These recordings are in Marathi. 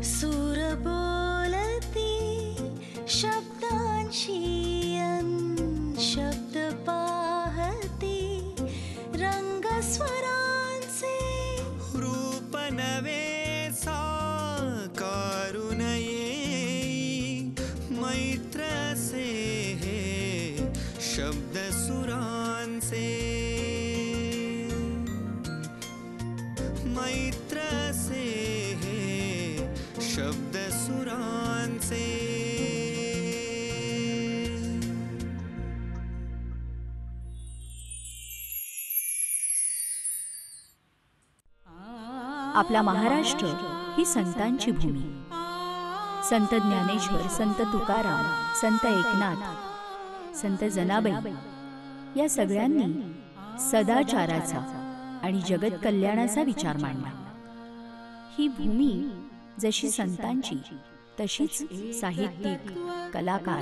सूर बोलती शब्दांशी शब्द पाहती रंग स्वरांचे रूप नवे साकारून येई मैत्र से हे शब्द सुरांचे मैत्र से हे शब्द सुरांचे. आपला महाराष्ट्र ही संतांची भूमी. संत ज्ञानेश्वर, संत तुकाराम, संत एकनाथ, संत जनाबाई या सगळ्यांनी सदाचाराचा आणि जगत कल्याणाचा विचार मांडला. ही भूमी जशी संतांची तशीच साहित्यिक, कलाकार,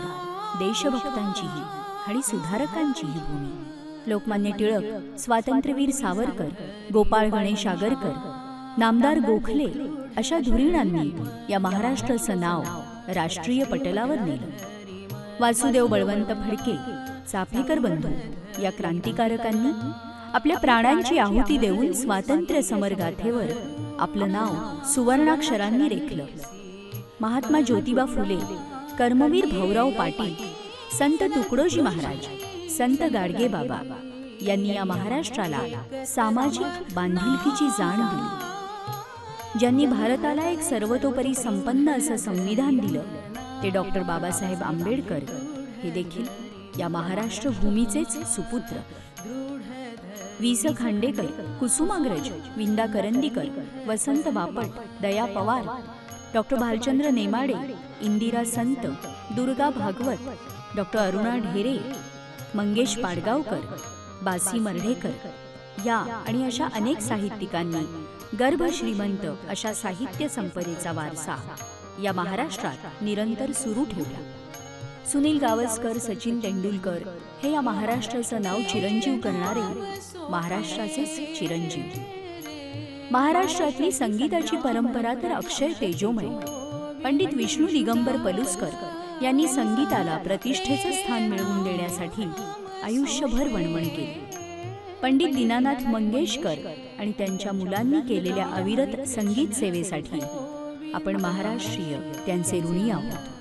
देशभक्तांचीही आणि सुधारकांचीही भूमी. लोकमान्य टिळक, स्वातंत्र्यवीर सावरकर, गोपाळ गणेश आगरकर, नामदार गोखले अशा धुरीणांनी या महाराष्ट्राचं नाव राष्ट्रीय पटलावर नेलं. वासुदेव बळवंत फडके, चाफेकर बंधू या क्रांतिकारकांनी आपल्या प्राणांची आहुती देऊन स्वातंत्र्य समरगाथेवर आपलं नाव सुवर्णाक्षरांनी रेखलं. महात्मा ज्योतिबा फुले, कर्मवीर भाऊराव पाटील, संत तुकडोजी महाराज, संत गाडगे बाबा यांनी या महाराष्ट्राला सामाजिक बांधिलकीची जाण दिली. ज्यांनी भारताला एक सर्वतोपरी संपन्न असं संविधान दिलं ते डॉक्टर बाबासाहेब आंबेडकर हे देखील या महाराष्ट्र भूमीचेच सुपुत्र. वि. स. खांडेकर, कुसुमाग्रज, विंदा करंदीकर, वसंत बापट, दया पवार, डॉक्टर भालचंद्र नेमाडे, इंदिरा संत, दुर्गा भागवत, डॉक्टर अरुणा ढेरे, मंगेश पाडगावकर, बासी मर्ढेकर या आणि अशा अनेक साहित्यिकांनी गर्भ श्रीमंत अशा साहित्य संपदेचा वारसा या महाराष्ट्रात निरंतर सुरू ठेवला. सुनील गावस्कर, सचिन तेंडुलकर हे या महाराष्ट्राचं नाव चिरंजीव करणारे महाराष्ट्राचेच चिरंजीव. महाराष्ट्रातली संगीताची परंपरा तर अक्षय तेजोमय. पंडित विष्णू दिगंबर पलुसकर यांनी संगीताला प्रतिष्ठेचं स्थान मिळवून देण्यासाठी आयुष्यभर वणवण केली. पंडित दीनानाथ मंगेशकर आणि त्यांच्या मुलांनी केलेल्या अविरत संगीत सेवेसाठी आपण महाराष्ट्रीय त्यांचे ऋणी आहोत.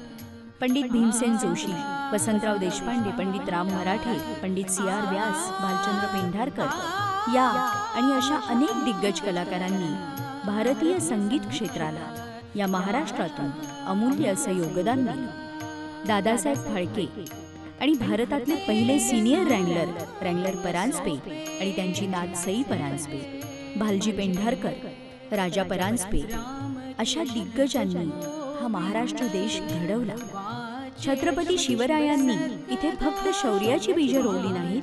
पंडित भीमसेन जोशी, वसंतराव देशपांडे, पंडित राम मराठे, पंडित सी.आर. व्यास, भालचंद्र पेंढारकर या आणि अशा अनेक दिग्गज कलाकारांनी भारतीय संगीत क्षेत्राला या महाराष्ट्रातून अमूल्य असं योगदान दिलं. दादासाहेब फाळके आणि भारतातले पहिले सिनियर रँगलर परांजपे आणि त्यांची नात सई परांजपे, भालजी पेंढारकर, राजा परांजपे अशा दिग्गजांनी हा महाराष्ट्र देश घडवला. छत्रपती शिवरायांनी इथे फक्त शौर्याची बीजं रोवली नाहीत,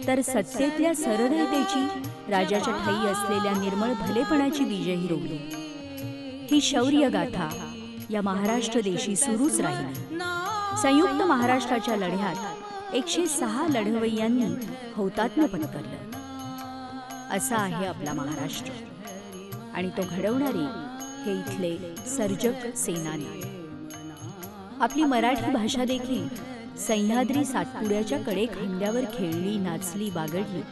तर सत्तेतल्या सरळतेची, राजाच्या ठायी असलेल्या निर्मळ भलेपणाची बीजही रोवली. ही शौर्य गाथा या महाराष्ट्र देशी सुरूच राहिली. संयुक्त महाराष्ट्राच्या लढ्यात 106 लढवय्यांनी हौतात्म्य पत्करलं. असा आहे आपला महाराष्ट्र आणि तो घडवणारे हे इथले सर्जक सेनानी. आपली मराठी भाषा देखील सह्याद्री सातपुड्याच्या कडे खांद्यावर खेळली, नाचली, बागडली.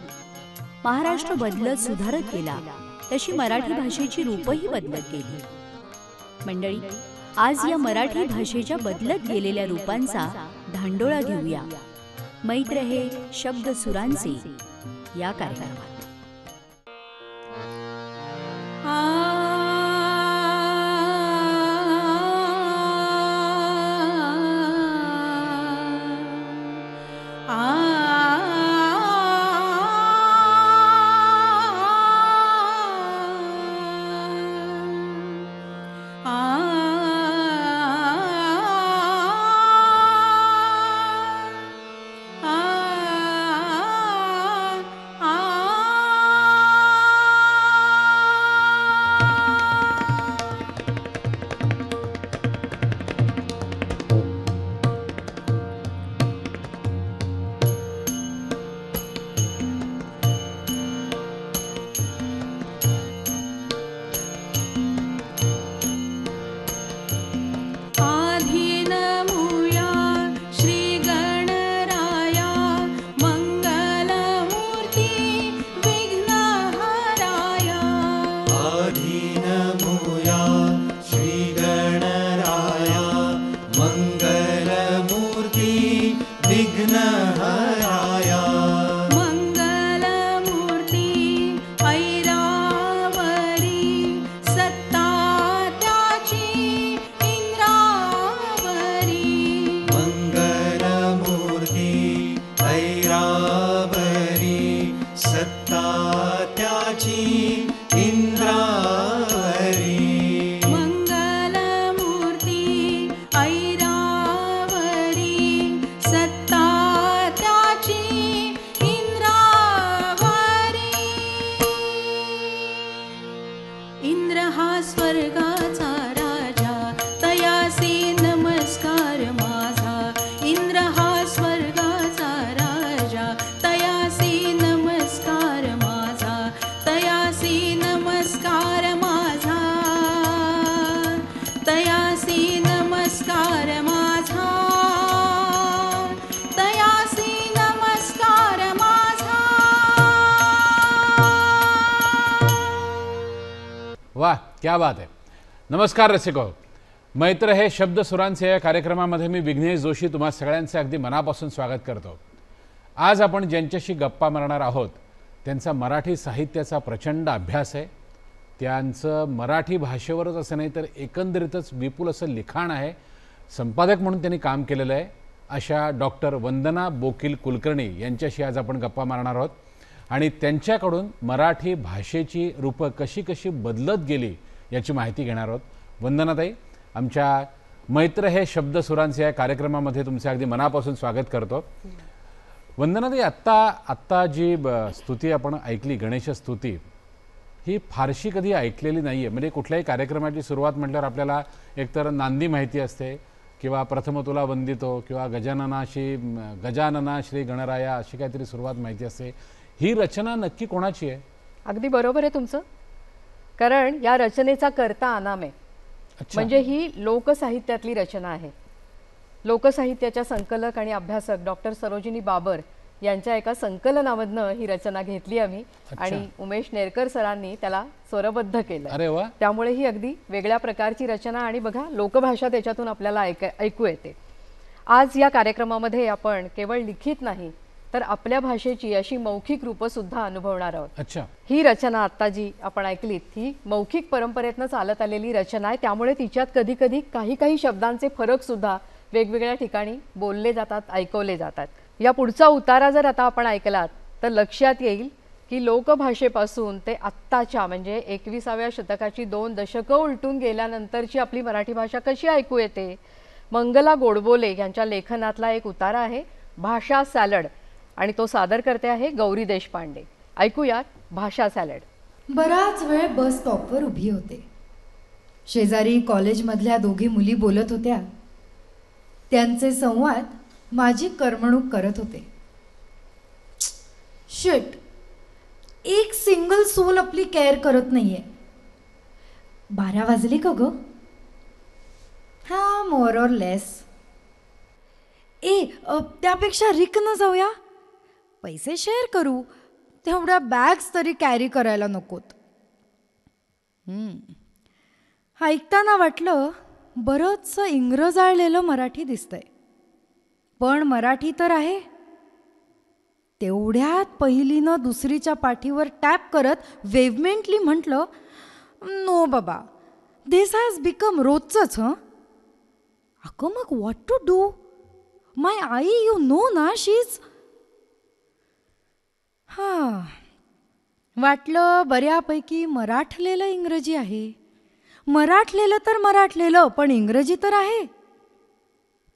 महाराष्ट्र बदलत सुधारत गेला तशी मराठी भाषेची रूपही बदलत गेली. मंडळी, आज या मराठी भाषेच्या बदलत गेलेल्या रूपांचा धांडोळा घेऊया मैत्र हे शब्द सुरांचे या कार्यक्रमात. आ क्या बात आहे. नमस्कार रसिको. मैत्र हे शब्द सुरांचे या कार्यक्रमामध्ये मी विघ्नेश जोशी तुम्हा सगळ्यांचे अगदी मनापासून स्वागत करतो. आज आपण ज्यांच्याशी गप्पा मारणार आहोत त्यांचा मराठी साहित्याचा प्रचंड अभ्यास आहे. त्यांचं मराठी भाषेवरच असं नाही तर एकंदरीतच विपुल असं लिखाण आहे. संपादक म्हणून त्यांनी काम केलेलं आहे. अशा डॉक्टर वंदना बोकील कुलकर्णी यांच्याशी आज आपण गप्पा मारणार आहोत आणि त्यांच्याकडून मराठी भाषेची रूपं कशी कशी बदलत गेली याची माहिती घेणार आहोत. वंदनाताई, आमच्या मैत्र हे शब्द सुरांचे या कार्यक्रमामध्ये तुमचे अगदी मनापासून स्वागत करतो. वंदनाताई, आत्ता जी स्तुती आपण ऐकली, गणेश स्तुती, ही फारशी कधी ऐकलेली नाही आहे. म्हणजे कुठल्याही कार्यक्रमाची सुरुवात म्हटल्यावर आपल्याला एकतर नांदी माहिती असते किंवा प्रथम तुला वंदितो किंवा गजानना श्री गणराया अशी काहीतरी सुरुवात माहिती असते. ही रचना नक्की कोणाची आहे? अगदी बरोबर आहे तुमचं. कारण या रचनेचा कर्ता अनाम आहे. म्हणजे ही लोकसाहित्यातली रचना आहे. लोकसाहित्याच्या संकलक आणि अभ्यासक डॉक्टर सरोजिनी बाबर यांच्या एका संकलनामधनं ही रचना घेतली आम्ही आणि उमेश नेरकर सरांनी त्याला स्वरबद्ध केलं. अरे वा. त्यामुळे ही अगदी वेगळ्या प्रकारची रचना आणि बघा लोकभाषा त्याच्यातून आपल्याला ऐकू येते. आज या कार्यक्रमामध्ये आपण केवळ लिखित नाही तर आपल्या भाषेची अशी मौखिक रूपं सुद्धा अनुभवणार आहोत. अच्छा. ही रचना आता जी आपण ऐकलीत ही मौखिक परंपरेतनं चालत आलेली रचना आहे. त्यामुळे तिच्यात कधी कधी काही शब्दांचे फरक सुद्धा वेगवेगळ्या ठिकाणी बोलले जातात, ऐकवले जातात. या पुढचा उतारा जर आता आपण ऐकलात तर लक्षात येईल की लोकभाषेपासून ते आत्ताच्या म्हणजे 21व्या शतकाची 2 दशकं उलटून गेल्यानंतरची आपली मराठी भाषा कशी ऐकू येते. मंगला गोडबोले यांच्या लेखनातला एक उतारा आहे भाषा सॅलड आणि तो सादर करते आहे गौरी देशपांडे. ऐकूयात भाषा सॅलड. बराच वेळ बस स्टॉपवर उभी होते. शेजारी कॉलेजमधल्या दोघी मुली बोलत होत्या. त्यांचे संवाद माझी करमणूक करत होते. शिट, एक सिंगल सोल आपली केअर करत नाहीये. 12 वाजले का ग? हा, मोर ऑर लेस. त्यापेक्षा रिकनं जाऊया. पैसे शेअर करू, तेवढ्या बॅग्स तरी कॅरी करायला नकोत. ऐकताना वाटलं बरंचसं इंग्रजाळलेलं मराठी दिसतंय. पण मराठी तर आहे. तेवढ्यात पहिलीनं दुसरीच्या पाठीवर टॅप करत वेव्हमेंटली म्हटलं, नो बाबा, दिस हॅज बिकम रोजचंच. अगं मग व्हॉट टू डू? माय आई, यू नो ना, शीज. वाटलं बऱ्यापैकी मराठलेलं इंग्रजी आहे. मराठलेलं तर मराठलेलं, पण इंग्रजी तर आहे.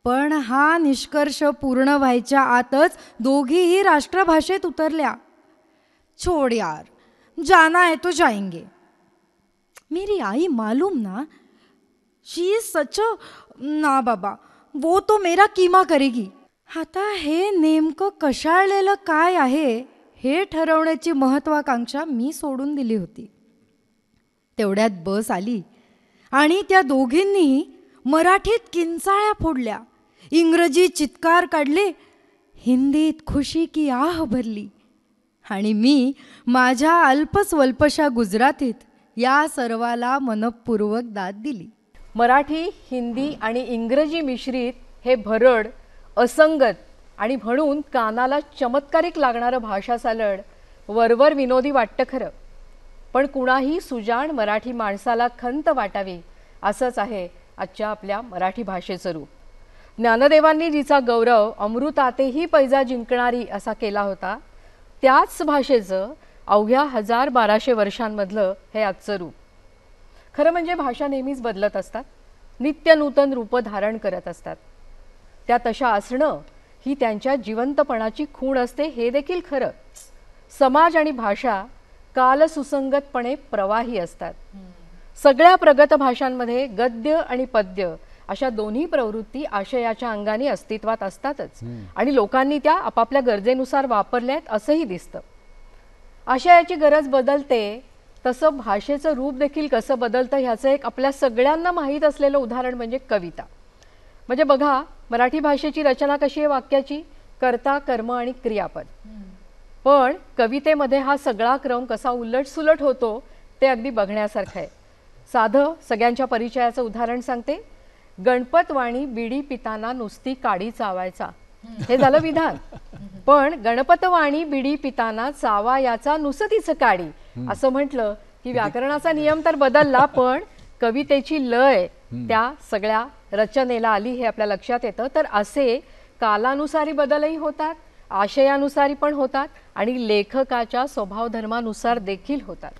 पण हा निष्कर्ष पूर्ण व्हायच्या आतच दोघीही राष्ट्रभाषेत उतरल्या. छोड़ यार, जाना है तो जाएंगे. मेरी आई मालूम ना, शी इज सच अ, ना बाबा, वो तो मेरा कीमा करेगी. आता हे नेमकं कशाळलेलं काय आहे हे ठरवण्याची महत्वाकांक्षा मी सोडून दिली होती. तेवढ्यात बस आली आणि त्या दोघींनीही मराठीत किंचाळ्या फोडल्या, इंग्रजी चित्कार काढले, हिंदीत खुशी की आह भरली आणि मी माझ्या अल्पस्वल्पशा गुजरातीत या सर्वाला मनपूर्वक दाद दिली. मराठी, हिंदी आणि इंग्रजी मिश्रित हे भरड, असंगत आणि म्हणून कानाला चमत्कारिक लागणारं भाषा सॅलड वरवर विनोदी वाटतं खरं, पण कुणाही सुजाण मराठी माणसाला खंत वाटावी असंच आहे आजच्या आपल्या मराठी भाषेचं रूप. ज्ञानदेवांनी जिचा गौरव अमृतातेही पैजा जिंकणारी असा केला होता, त्याच भाषेचं अवघ्या 1200 वर्षांमधलं हे आजचं रूप. खरं म्हणजे भाषा नेहमीच बदलत असतात, नित्य नूतन रूपं धारण करत असतात. त्या तशा असणं ही त्यांच्या जिवंतपणाची खूण असते हे देखील खरं. समाज आणि भाषा कालसुसंगतपणे प्रवाही असतात. सगळ्या प्रगत भाषांमध्ये गद्य आणि पद्य अशा दोन्ही प्रवृत्ती आशयाच्या अंगाने अस्तित्वात असतातच आणि लोकांनी त्या आपापल्या गरजेनुसार वापरल्यात असंही दिसतं. आशयाची गरज बदलते तसं भाषेचं रूप देखील कसं बदलतं ह्याचं एक आपल्या सगळ्यांना माहीत असलेलं उदाहरण म्हणजे कविता. म्हणजे बघा मराठी भाषेची रचना कशी आहे वाक्याची, कर्ता, कर्म आणि क्रियापद. पण कवितेमध्ये हा सगळा क्रम कसा उलटसुलट होतो ते अगदी बघण्यासारखं आहे. साधं सगळ्यांच्या परिचयाचं उदाहरण सांगते. गणपतवाणी बिडी पिताना नुसती काडी चावायचा, हे झालं विधान. पण गणपतवाणी बिडी पिताना चावायाचा नुसतीच काडी असं म्हटलं की व्याकरणाचा नियम तर बदलला, पण कवितेची लय त्या सगळ्या रचनेला आली हे आपल्या लक्षात येतं. तर असे कालानुसारी बदलही होतात, आशयानुसारी पण होतात आणि लेखकाच्या स्वभावधर्मानुसार देखील होतात.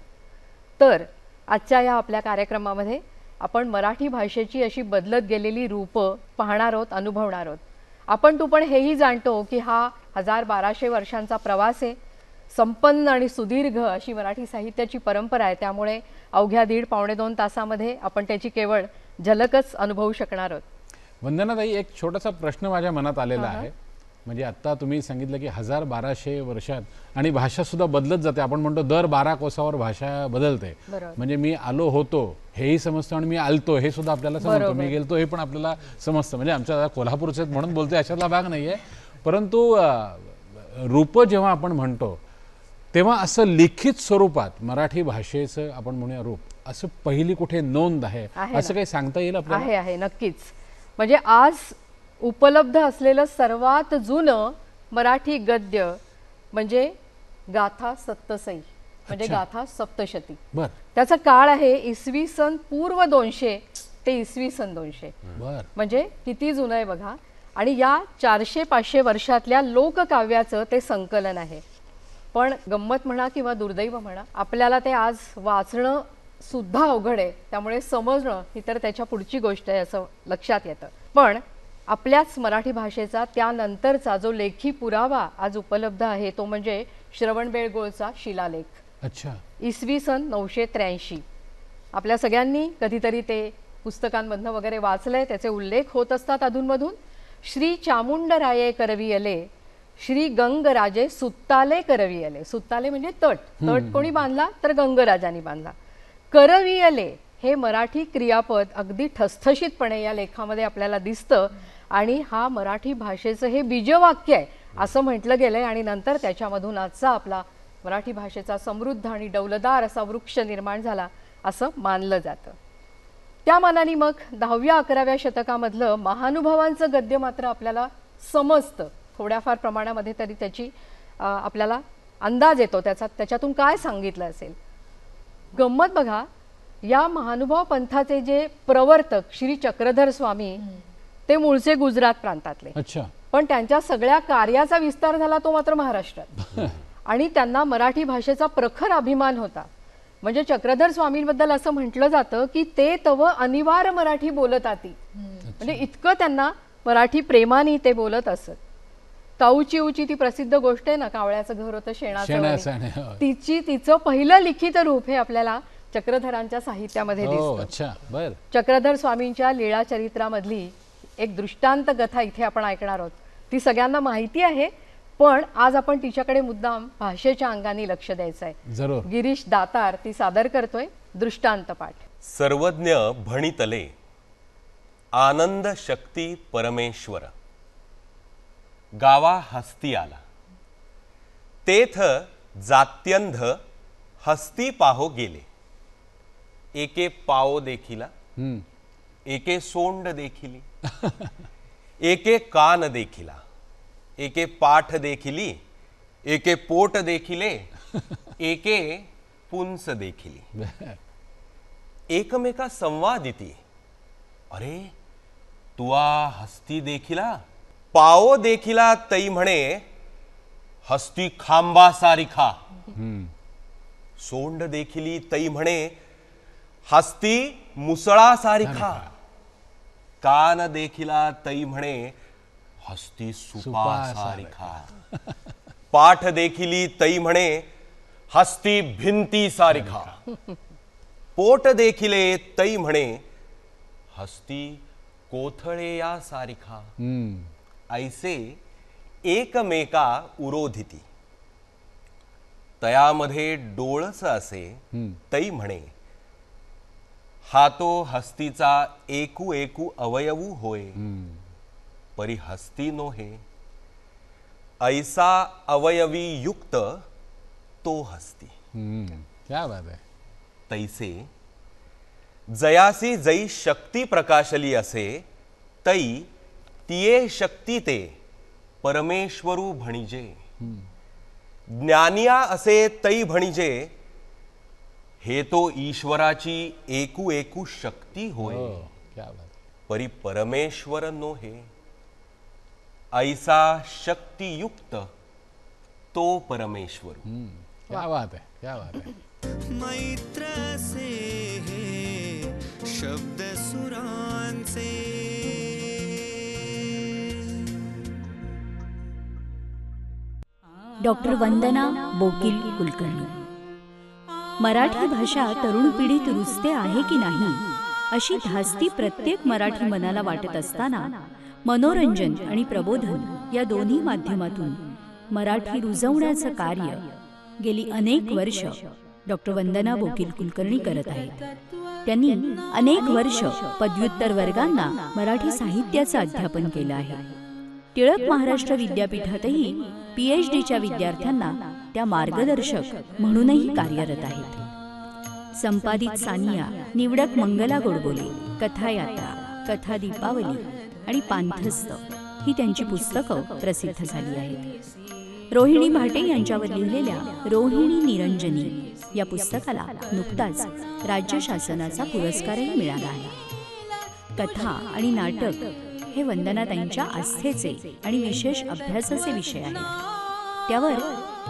तर आजच्या या आपल्या कार्यक्रमामध्ये आपण मराठी भाषेची अशी बदलत गेलेली रूपं पाहणार आहोत, अनुभवणार आहोत. आपण तू पण हेही जाणतो की हा 1200 वर्षांचा प्रवास आहे. संपन्न आणि सुदीर्घ अशी मराठी साहित्याची परंपरा आहे. त्यामुळे अवघ्या 1.5-2 तासामध्ये आपण त्याची केवळ झलकच अनुभवू शकणार आहोत. वंदनाताई, एक छोटासा प्रश्न माझ्या मनात आलेला आहे. म्हणजे आत्ता तुम्ही सांगितलं की 1200 वर्षात आणि भाषा सुद्धा बदलत जाते. आपण म्हणतो दर 12 कोसावर भाषा बदलते. म्हणजे मी आलो होतो हेही समजतं आणि मी आलतो हे सुद्धा आपल्याला समजतं, मी गेलतो हे पण आपल्याला समजतं. म्हणजे आमच्या कोल्हापूरचे म्हणून बोलतोय अशातला भाग नाही आहे. परंतु रूप जेव्हा आपण म्हणतो तेव्हा असं लिखित स्वरूपात मराठी भाषेचं आपण म्हणूया रूप असं पहिली कुठे नोंद आहे असं काही सांगता येईल आपल्याला? आहे नक्कीच. म्हणजे आज उपलब्ध असलेलं सर्वात जुनं मराठी गद्य म्हणजे गाथा सप्तसई, म्हणजे गाथा सप्तशती. त्याचा काळ आहे इसवी सन पूर्व 200 ते इसवी सन 200. म्हणजे किती जुनं आहे बघा. आणि या 400-500 वर्षातल्या लोककाव्याचं ते संकलन आहे. पण गंमत म्हणा किंवा दुर्दैव म्हणा, आपल्याला ते आज वाचणं सुद्धा अवघड आहे. त्यामुळे समजणं ही तर त्याच्या पुढची गोष्ट आहे असं लक्षात येतं. पण आपल्याच मराठी भाषेचा त्यानंतरचा जो लेखी पुरावा आज उपलब्ध आहे तो म्हणजे श्रवणबेळगोळचा शिलालेख. अच्छा. इसवी सन 983. आपल्या सगळ्यांनी कधीतरी ते पुस्तकांमधनं वगैरे वाचलंय, त्याचे उल्लेख होत असतात अधूनमधून. श्री चामुंडराये करवियले, श्री गंगराजे सुत्ताले करवियले. सुत्ताले म्हणजे तट. तट कोणी बांधला तर गंगराजांनी बांधला. करवियले हे मराठी क्रियापद अगदी ठसठशीतपणे या लेखामध्ये आपल्याला दिसतं आणि हा मराठी भाषेचं हे बीजवाक्य आहे असं म्हटलं गेलंय. आणि नंतर त्याच्यामधून आजचा आपला मराठी भाषेचा समृद्ध आणि डौलदार असा वृक्ष निर्माण झाला असं मानलं जातं. त्या मानाने मग 10व्या-11व्या शतकामधलं महानुभावांचं गद्य मात्र आपल्याला समजतं थोड्याफार प्रमाणामध्ये तरी. त्याची आपल्याला अंदाज येतो त्याच्यातून काय सांगितलं असेल. गंमत बघा, या महानुभाव पंथाचे जे प्रवर्तक श्री चक्रधर स्वामी ते मूळचे गुजरात प्रांतातले. पण त्यांच्या सगळ्या कार्याचा विस्तार झाला तो मात्र महाराष्ट्रात. आणि त्यांना मराठी भाषेचा प्रखर अभिमान होता. म्हणजे चक्रधर स्वामींबद्दल असं म्हटलं जातं की ते तव अनिवार्य मराठी बोलत आती. म्हणजे इतकं त्यांना मराठी प्रेमाने ते बोलत असत. काऊची उची ती प्रसिद्ध गोष्ट आहे ना, कावळ्याचं घर होतं शेणाचं, तिचं पहिलं लिखित रूप हे आपल्याला चक्रधरांच्या साहित्यामध्ये दिसतं. चक्रधर स्वामींच्या लीळा चरित्रामधली एक दृष्टांत कथा इथे आपण ऐकणार आहोत. ती सगळ्यांना माहिती आहे, पण आज आपण तिच्याकडे मुद्दाम भाषेच्या अंगाने लक्ष द्यायचं आहे. गिरीश दातार ती सादर करतोय दृष्टांत पाठ. सर्वज्ञ भणितले आनंद शक्ती परमेश्वर, गावा हस्ती आला तेथ जात्यंध हस्ती पाहो गेले. एके पाओ देखिला, एके सोंड देखिली, एके कान देखिला, एके पाठ देखिली, एके पोट देखिले, एके पुंस देखिली. एकमेका संवादिती, अरे तुआ हस्ती देखिला. पाओ देखिला तई म्हणे हस्ती खांबा सारिखा. सोंड देखिली तई म्हणे हस्ती मुसळा सारिखा. कान देखिला तई म्हणे हस्ती सुपा सारिखा. पाठ देखिली तई म्हणे हस्ती भिंती सारिखा. पोट देखिले तई म्हणे हस्ती कोथळे या सारिखा. ऐसे एकमेका उरोधिती. तयामध्ये डोळस असे तई म्हणे हातो हस्तीचा एकू एकू अवयवू होय. परी हस्ती नोहे. ऐसा अवयवी युक्त तो हस्ती. क्या बात है. तैसे जयासी जई शक्ती प्रकाशली असे तै तिये शक्ती ते परमेश्वरू भणिजे. ज्ञानिया असे तै भणिजे हे तो ईश्वराची एकू एकू शक्ती होय. क्या बात. परी परमेश्वर नो हे. ऐसा शक्तियुक्त तो परमेश्वर. क्या बात है, क्या बात है. मैत्र से हे शब्द सुरांचे. डॉक्टर वंदना बोकील कुलकर्णी. मराठी भाषा तरुण पिढीत रुजते आहे की नाही अशी धास्ती प्रत्येक मराठी मनाला वाटत असताना मनोरंजन आणि प्रबोधन या दोन्ही माध्यमातून मराठी रुजवण्याचं कार्य गेली अनेक वर्ष डॉक्टर वंदना बोकील कुलकर्णी करत आहेत. त्यांनी अनेक वर्ष पदव्युत्तर वर्गांना मराठी साहित्याचं अध्यापन केलं आहे. टिळक महाराष्ट्र विद्यापीठातही PhDच्या विद्यार्थ्यांना त्या मार्गदर्शक म्हणूनही कार्यरत आहेत. संपादित सानिया, निवडक मंगला गोडबोले, कथायात्रा, कथा दीपावली आणि पांथस्त ही त्यांची पुस्तकं प्रसिद्ध झाली आहेत. रोहिणी भाटे यांच्यावर लिहिलेल्या रोहिणी निरंजनी या पुस्तकाला नुकताच राज्य शासनाचा पुरस्कारही मिळाला आहे. कथा आणि नाटक हे वंदनाताईंच्या आस्थेचे आणि विशेष अभ्यासाचे विषय आहेत. त्यावर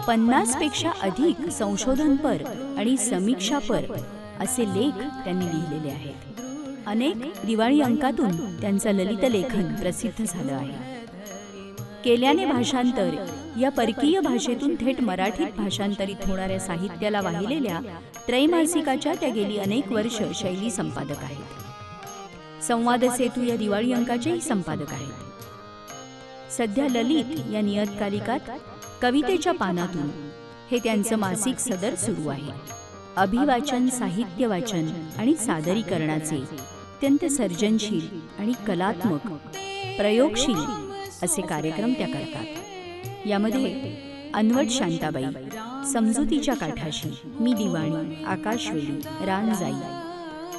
50पेक्षा अधिक संशोधनपर आणि समीक्षापर असे लेख त्यांनी लिहिलेले आहेत. अनेक दिवाळी अंकातून त्यांचं ललित लेखन प्रसिद्ध झालं आहे. केल्याने भाषांतर या परकीय भाषेतून थेट मराठीत भाषांतरित होणाऱ्या साहित्याला वाहिलेल्या त्रैमासिकाच्या त्या गेली अनेक वर्ष शैली संपादक आहेत. संवाद सेतू या दिवाळी अंकाचेही संपादक आहेत. सध्या ललित या नियतकालिकात कवितेच्या पानातून हे त्यांचं मासिक सदर सुरू आहे. अभिवाचन, साहित्य वाचन आणि सादरीकरणाचे अत्यंत सर्जनशील आणि कलात्मक, प्रयोगशील असे कार्यक्रम त्या करतात. यामध्ये अनवट शांताबाई, समजुतीच्या काठाशी, मी दिवाणी, आकाशवेली, रानजाई,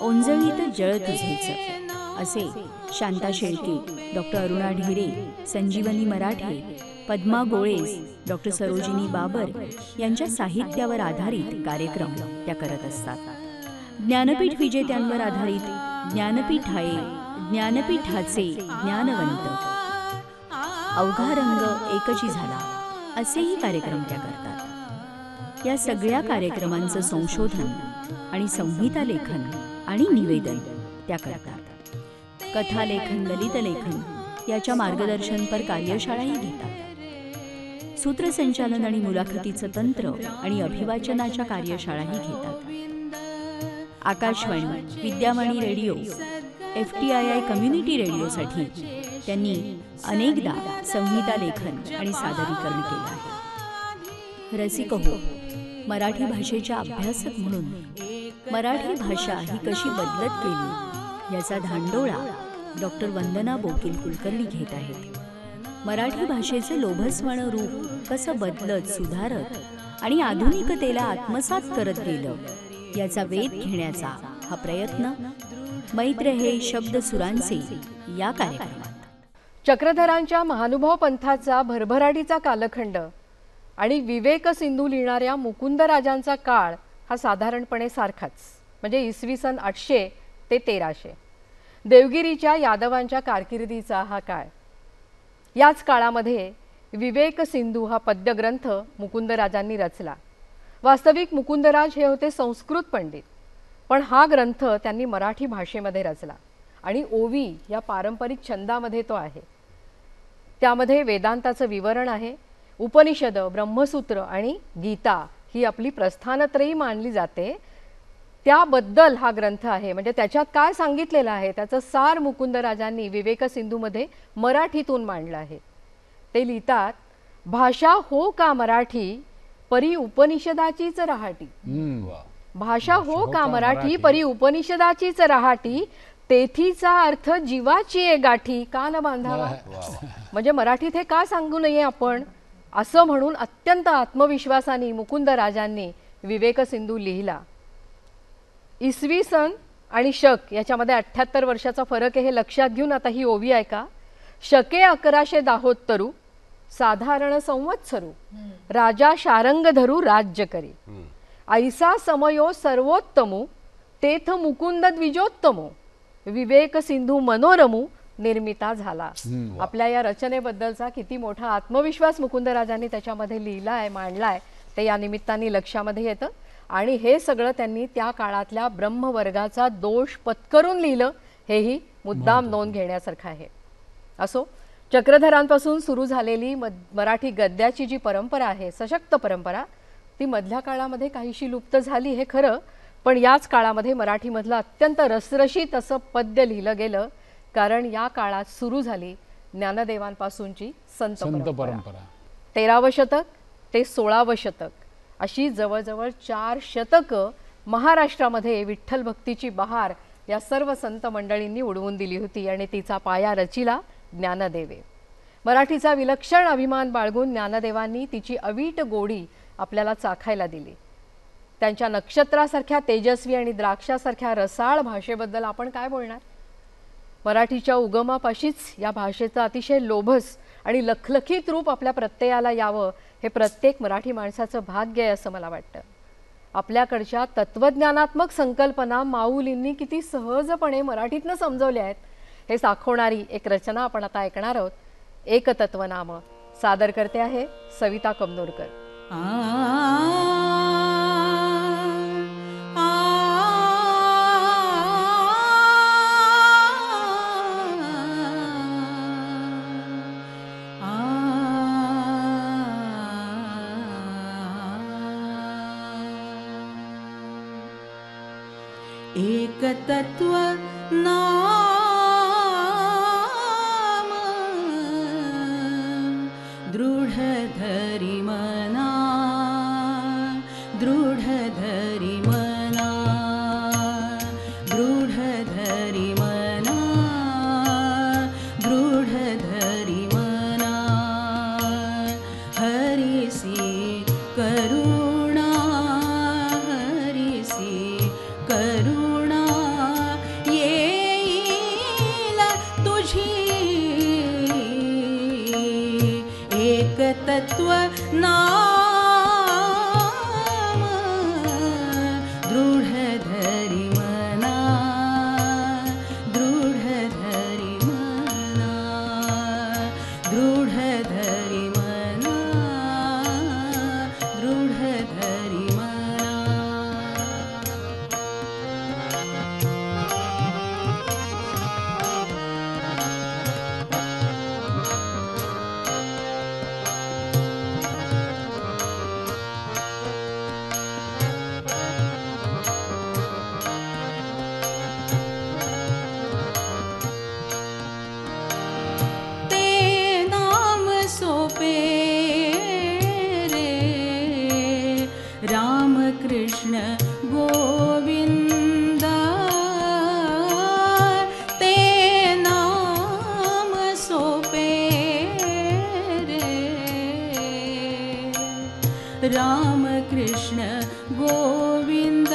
ओंजळीत जळ तुझेच असे शांता शेळके, डॉक्टर अरुणा ढेरे, संजीवनी मराठे, पद्मा गोळेस, डॉक्टर सरोजिनी बाबर यांच्या साहित्यावर आधारित कार्यक्रम त्या करत असतात. ज्ञानपीठ विजेत्यांवर आधारित ज्ञानपीठ आहे, ज्ञानपीठाचे ज्ञानवंत, अवघा रंग एकची झाला असेही कार्यक्रम त्या करतात. या सगळ्या कार्यक्रमांचं संशोधन आणि संहिता लेखन आणि निवेदन त्या करतात. कथालेखन, ललित लेखन याच्या मार्गदर्शनपर कार्यशाळाही घेतात. सूत्रसंचालन आणि मुलाखतीचं तंत्र आणि अभिवाचनाच्या कार्यशाळाही घेतात. Akashvani, Vidyavani radio, FTII community रेडिओसाठी त्यांनी अनेकदा संहिता लेखन आणि सादरीकरण केलं आहे. रसिक हो, मराठी भाषेच्या अभ्यासक म्हणून मराठी भाषा ही कशी बदलत गेली याचा धांडोळा डॉक्टर वंदना बोकील कुलकर्णी घेत आहेत. मराठी भाषेचे लोभसवाणं रूप कसं बदलत, सुधारत आणि आधुनिकतेला आत्मसात करत गेलं याचा वेध घेण्याचा हा प्रयत्न मैत्र हे शब्द सुरांचे या कार्यक्रमात. चक्रधरांच्या महानुभाव पंथाचा भरभराटीचा कालखंड आणि विवेक सिंधू लिहिणाऱ्या मुकुंदराजांचा काळ हा साधारणपणे सारखाच, म्हणजे इसवी सन 800 ते 1300. देवगिरीच्या यादवांच्या कारकिर्दीचा हा काळ. याच काळामध्ये विवेक सिंधू हा पद्यग्रंथ मुकुंदराजांनी रचला. वास्तविक मुकुंदराज हे होते संस्कृत पंडित, पण हा ग्रंथ त्यांनी मराठी भाषेमध्ये रचला आणि ओवी या पारंपरिक छंदामध्ये तो आहे. त्यामध्ये वेदांताचं विवरण आहे. उपनिषद, ब्रह्मसूत्र आणि गीता ही आपली प्रस्थानत्रयी मानली जाते. त्याबद्दल हा ग्रंथ आहे, म्हणजे त्याच्यात काय सांगितलेलं आहे त्याचं सार मुकुंदराजांनी विवेक सिंधूमध्ये मराठीतून मांडलं आहे. ते लिहितात, भाषा हो का मराठी परी उपनिषदाचीच रहाटी. भाषा हो का मराठी परी उपनिषदाचीच रहाटी, तेथीचा अर्थ जीवाची आहे गाठी कान बांधावा. म्हणजे मराठीत हे का सांगू नये आपण, असं म्हणून अत्यंत आत्मविश्वासाने मुकुंदराजांनी विवेक सिंधू लिहिला. इसवी सन आणि शक याच्यामध्ये 78 वर्षाचा फरक आहे हे लक्षात घेऊन आता ही ओवी ऐका. शके 1100 दाहोत्तरू साधारण संवत्सरू राजा शारंग धरू राज्य करी ऐसा समयो सर्वोत्तमू तेथ मुकुंद द्विजोत्तमो विवेक सिंधू मनोरमू निर्मिता झाला. आपल्या या रचनेबद्दलचा किती मोठा आत्मविश्वास मुकुंदराजांनी त्याच्यामध्ये लिहिलाय, मांडलाय ते या निमित्ताने लक्षामध्ये येतं. आणि हे सगळं त्यांनी त्या काळातल्या ब्रह्मवर्गाचा दोष पत्करून लिहिलं, हेही मुद्दाम नोंद घेण्यासारखं आहे. असो, चक्रधरांपासून सुरू झालेली मराठी गद्याची जी परंपरा आहे, सशक्त परंपरा, ती मधल्या काळामध्ये काहीशी लुप्त झाली हे खरं, पण याच काळामध्ये मराठीमधलं अत्यंत रसरशीत असं पद्य लिहिलं गेलं, कारण या काळात सुरू झाली ज्ञानदेवांपासूनची संत परंपरा. 13वं शतक ते 16वं शतक अशी जवळजवळ 4 शतकं महाराष्ट्रामध्ये विठ्ठल भक्तीची बहार या सर्व संत मंडळींनी उडवून दिली होती आणि तिचा पाया रचिला ज्ञानदेवे. मराठीचा विलक्षण अभिमान बाळगून ज्ञानदेवांनी तिची अवीट गोडी आपल्याला चाखायला दिली. त्यांच्या नक्षत्रासारख्या तेजस्वी आणि द्राक्षासारख्या रसाळ भाषेबद्दल आपण काय बोलणार. मराठीच्या उगमापाशीच या भाषेचं अतिशय लोभस आणि लखलखीत रूप आपल्या प्रत्ययाला यावं हे प्रत्येक मराठी माणसाचं भाग्य आहे असं मला वाटतं. आपल्याकडच्या तत्वज्ञानात्मक संकल्पना माऊलींनी किती सहजपणे मराठीतनं समजवल्या आहेत हे दाखवणारी एक रचना आपण आता ऐकणार आहोत. एकतत्वनाम सादर करते आहे सविता कमनोरकर. एकतत्व नाम दृढ धरी मना दृढ धरी मना दृढ धरी मना दृढ धरी मना हरिसी करुणा हरिसी करुणा येईल तुझी एकतत्व नाम दृढ धरी मना दृढ धरी मना दृढ धरी मना दृढ धरी मना. ते नाम सोपे रे राम कृष्ण गोविंद ते नाम सोपे रे राम कृष्ण गोविंद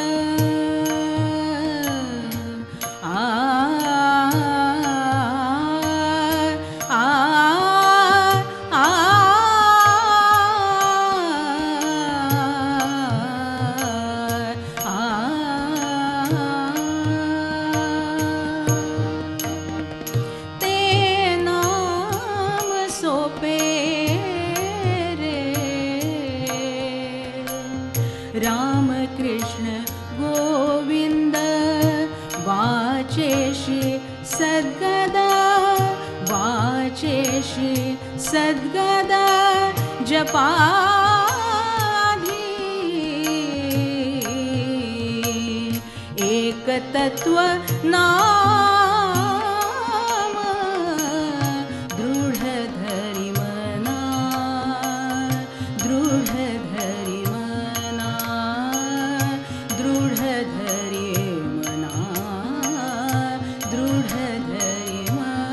ते नाम सोपे रे राम कृष्ण गोविंद वाचेशी सद्गदा वाचेशी सद्गदा जपाधी एकतत्व नाम दृढ धरी मना दृढ धरी मना दृढ धरी मना दृढ धरी मना.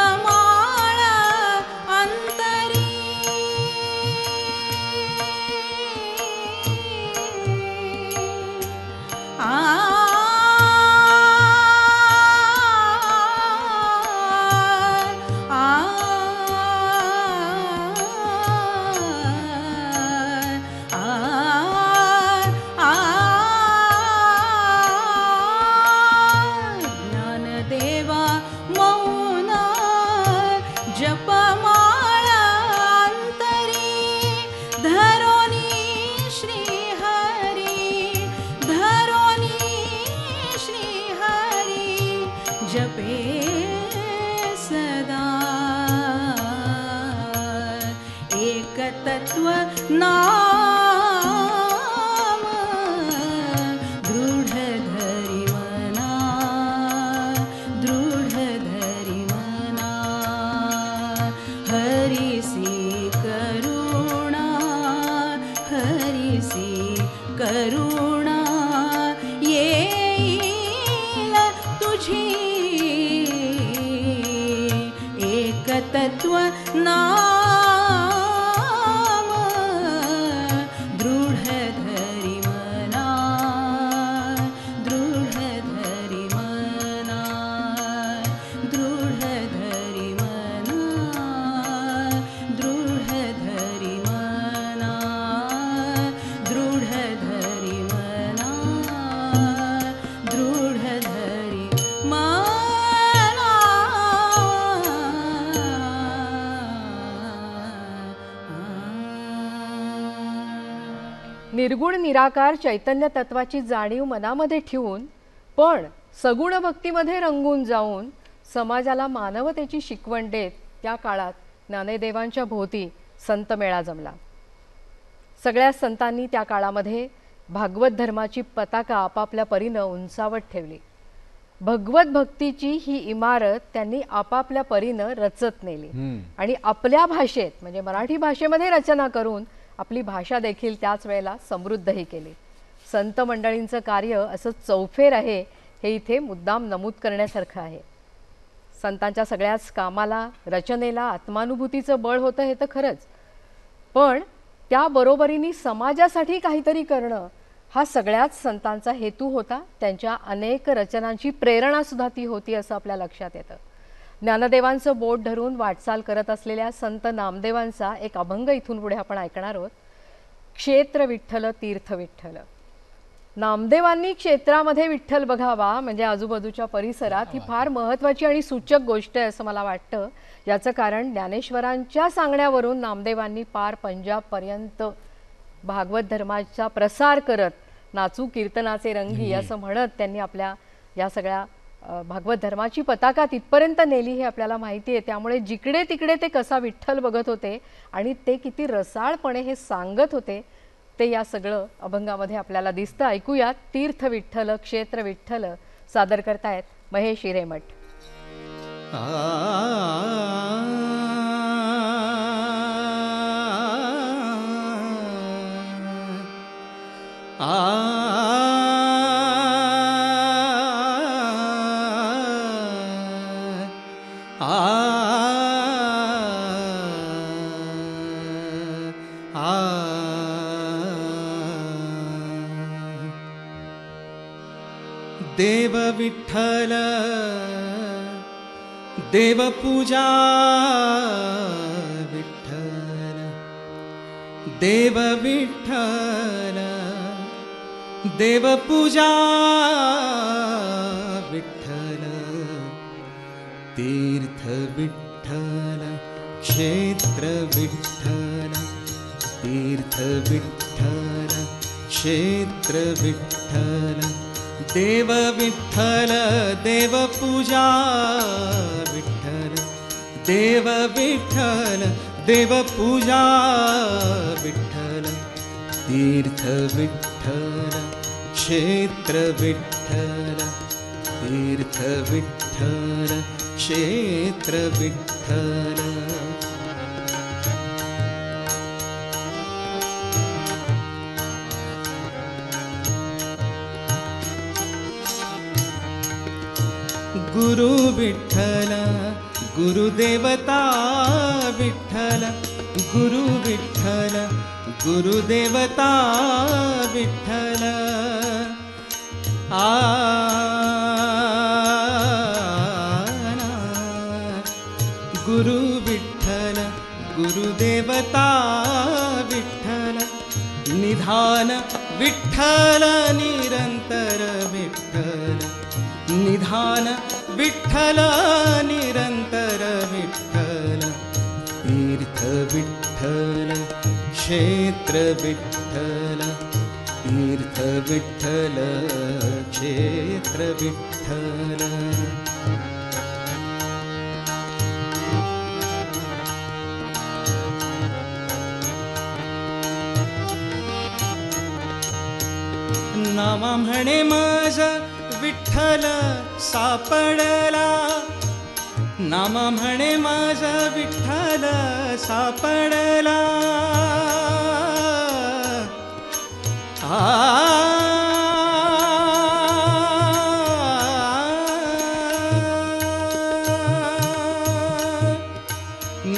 जपमाळ अंतरी ज्ञानदेवा मौन जपमाळ अंतरी धरोनी श्रीहरी धरोनी श्रीहरी जपे सदा एकतत्व नाम दृढ धरी मना दृढ धरी मना हरिसी करुणा हरिसी करुणा येईल तुझी एकतत्व नाम दृढ धरी मना दृढ धरी मना दृढ धरी मना दृढ धरी मना दृढ धरी मना दृढ धरी निर्गुण निराकार चैतन्य तत्वाची जाणीव मनामध्ये ठेवून पण सगुण भक्तीमध्ये रंगून जाऊन समाजाला मानवतेची शिकवण देत त्या काळात ज्ञानदेवांच्या भोवती संत मेळा जमला. सगळ्या संतांनी त्या काळामध्ये भागवत धर्माची पताका आपापल्या परीनं उंचावत ठेवली. भगवत भक्तीची ही इमारत त्यांनी आपापल्या परीनं रचत नेली आणि आपल्या भाषेत म्हणजे मराठी भाषेमध्ये रचना करून आपली भाषा देखील त्याच वेळेला समृद्धही केली. संत मंडळींचं कार्य असं चौफेर आहे हे इथे मुद्दाम नमूद करण्यासारखं आहे. संतांच्या सगळ्याच कामाला रचनेला आत्मानुभूतीचं बळ होतं हे तर खरंच, पण त्याबरोबरीने समाजासाठी काहीतरी करणं हा सगळ्याच संतांचा हेतू होता. त्यांच्या अनेक रचनांची प्रेरणासुद्धा ती होती असं आपल्या लक्षात येतं. ज्ञानदेवांचं बोट धरून वाटचाल करत असलेल्या संत नामदेवांचा एक अभंग इथून पुढे आपण ऐकणार आहोत. क्षेत्र विठ्ठल तीर्थ विठ्ठल. नामदेवांनी क्षेत्रामध्ये विठ्ठल बघावा म्हणजे आजूबाजूच्या परिसरात ही फार महत्त्वाची आणि सूचक गोष्ट आहे असं मला वाटतं. याचं कारण ज्ञानेश्वरांच्या सांगण्यावरून नामदेवांनी पार पंजाबपर्यंत भागवत धर्माचा प्रसार करत नाचू कीर्तनाचे रंगी असं म्हणत त्यांनी आपल्या या सगळ्या भागवत धर्माची पताका तिथपर्यंत नेली हे आपल्याला माहिती आहे. त्यामुळे जिकडे तिकडे ते कसा विठ्ठल बघत होते आणि ते किती रसाळपणे हे सांगत होते ते या सगळं अभंगामध्ये आपल्याला दिसतं. ऐकूयात. तीर्थ विठ्ठल क्षेत्र विठ्ठल सादर करतायत महेश हिरेमठ. देव विठ्ठल देवपूजा विठ्ठल देव विठ्ठल देवपूजा विठ्ठल तीर्थ विठ्ठल क्षेत्र विठ्ठल तीर्थ विठ्ठल क्षेत्र विठ्ठल देव विठ्ठल देवपूजा विठ्ठल देव विठ्ठल देवपूजा विठ्ठल तीर्थ विठ्ठल क्षेत्र विठ्ठल तीर्थ विठ्ठल क्षेत्र विठ्ठल. गुरु विठ्ठल गुरुदेवता विठ्ठल गुरु विठ्ठल गुरुदेवता विठ्ठल गुरु विठ्ठल गुरुदेवता विठ्ठल निधान विठ्ठल निरंतर विठ्ठल निधान विठ्ठल निरंतर विठ्ठल तीर्थ विठ्ठल क्षेत्र विठ्ठल तीर्थ विठ्ठल क्षेत्र विठ्ठल नामा म्हणे माझा विठ्ठल सापडला नामा म्हणे माझा विठ्ठल सापडला